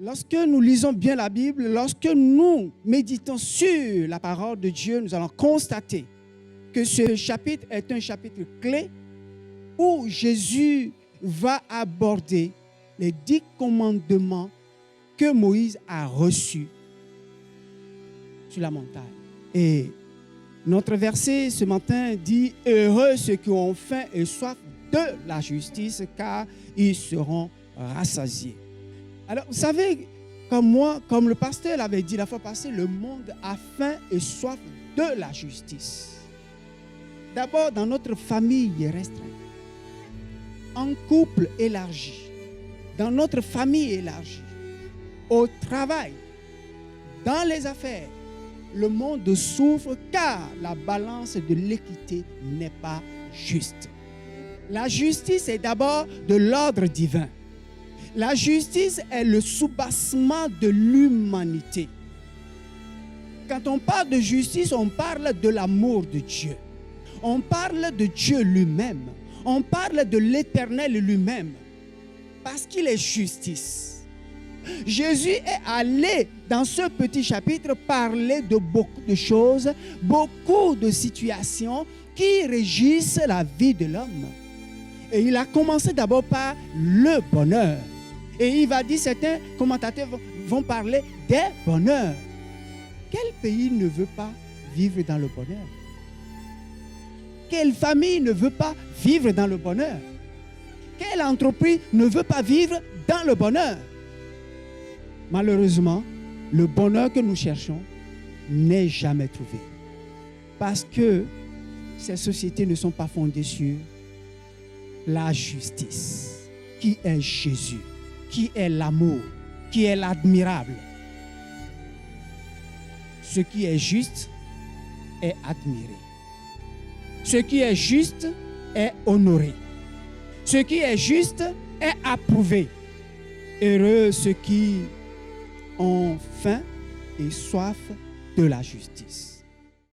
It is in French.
Lorsque nous lisons bien la Bible, lorsque nous méditons sur la parole de Dieu, nous allons constater que ce chapitre est un chapitre clé où Jésus va aborder les 10 commandements que Moïse a reçus sur la montagne. Et notre verset ce matin dit « Heureux ceux qui ont faim et soif de la justice, car ils seront rassasiés. » Alors, vous savez, comme moi, comme le pasteur l'avait dit la fois passée, le monde a faim et soif de la justice. D'abord, dans notre famille restreinte, en couple élargi, dans notre famille élargie, au travail, dans les affaires, le monde souffre car la balance de l'équité n'est pas juste. La justice est d'abord de l'ordre divin. La justice est le soubassement de l'humanité. Quand on parle de justice, on parle de l'amour de Dieu. On parle de Dieu lui-même. On parle de l'Éternel lui-même. Parce qu'il est justice. Jésus est allé dans ce petit chapitre parler de beaucoup de choses, beaucoup de situations qui régissent la vie de l'homme. Et il a commencé d'abord par le bonheur. Et il va dire, certains commentateurs vont parler des bonheurs. Quel pays ne veut pas vivre dans le bonheur? Quelle famille ne veut pas vivre dans le bonheur? Quelle entreprise ne veut pas vivre dans le bonheur? Malheureusement, le bonheur que nous cherchons n'est jamais trouvé. Parce que ces sociétés ne sont pas fondées sur la justice, qui est Jésus, qui est l'amour, qui est l'admirable. Ce qui est juste est admiré. Ce qui est juste est honoré. Ce qui est juste est approuvé. Heureux ceux qui ont faim et soif de la justice.